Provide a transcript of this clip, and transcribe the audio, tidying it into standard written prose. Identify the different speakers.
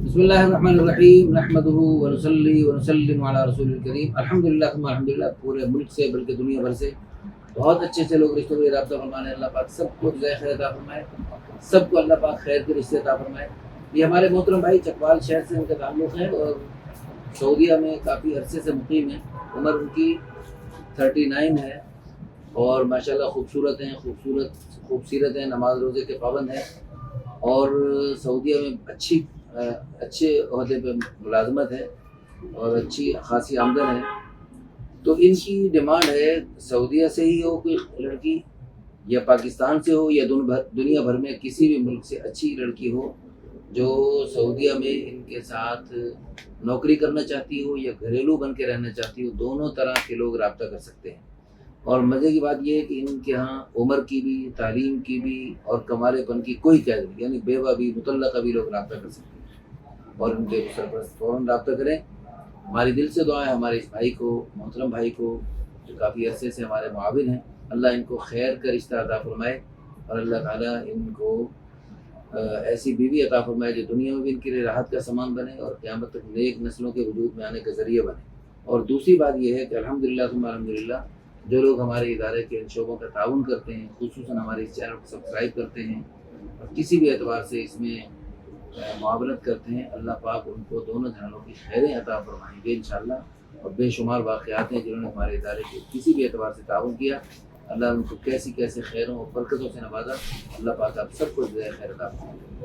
Speaker 1: بسم اللہ الرحمن الرحیم نحمدہ ونصلی ونسلم علی رسول الکریم الحمدللہ ثم الحمدللہ۔ پورے ملک سے بلکہ دنیا بھر سے بہت اچھے اچھے لوگ رشتوں میں رابطہ فرمانے، اللہ پاک سب کو جزائے خیر عطا فرمائے، سب کو اللہ پاک خیر کے رشتے عطا فرمائے۔ یہ ہمارے محترم بھائی چکوال شہر سے ان کا تعلق ہے اور سعودیہ میں کافی عرصے سے مقیم ہیں۔ عمر ان کی 39 ہے اور ماشاءاللہ خوبصورت ہیں، خوبصورت ہیں، نماز روزے کے پابند ہیں اور سعودیہ میں اچھے عہدے پہ ملازمت ہے اور اچھی خاصی آمدن ہے۔ تو ان کی ڈیمانڈ ہے سعودیہ سے ہی ہو کوئی لڑکی یا پاکستان سے ہو یا دنیا بھر میں کسی بھی ملک سے اچھی لڑکی ہو جو سعودیہ میں ان کے ساتھ نوکری کرنا چاہتی ہو یا گھریلو بن کے رہنا چاہتی ہو، دونوں طرح کے لوگ رابطہ کر سکتے ہیں۔ اور مزے کی بات یہ ہے کہ ان کے ہاں عمر کی بھی، تعلیم کی بھی اور کمالے پن کی کوئی قید نہیں، یعنی بیوہ بھی، مطلقہ بھی لوگ رابطہ کر سکتے ہیں اور ان کے سرپرست فوراً رابطہ کریں۔ ہماری دل سے دعا ہے ہمارے اس بھائی کو، محترم بھائی کو جو کافی عرصے سے ہمارے معاون ہیں، اللہ ان کو خیر کا رشتہ عطا فرمائے اور اللہ تعالیٰ ان کو ایسی بیوی عطا فرمائے جو دنیا میں بھی ان کے لیے راحت کا سامان بنے اور قیامت تک نیک نسلوں کے وجود میں آنے کا ذریعہ بنے۔ اور دوسری بات یہ ہے کہ الحمدللہ ثم الحمدللہ جو لوگ ہمارے ادارے کے ان شعبوں کا تعاون کرتے ہیں، خصوصاً ہمارے اس چینل کو سبسکرائب کرتے ہیں اور کسی بھی اعتبار سے اس میں معاونت کرتے ہیں، اللہ پاک ان کو دونوں جہانوں کی خیریں عطا فرمائیں گے انشاءاللہ۔ اور بے شمار واقعات ہیں جنہوں نے ہمارے ادارے کے کسی بھی اعتبار سے تعاون کیا، اللہ ان کو کیسی خیروں اور برکتوں سے نوازا، اللہ پاک آپ سب کو جزائے خیر عطا فرمائے۔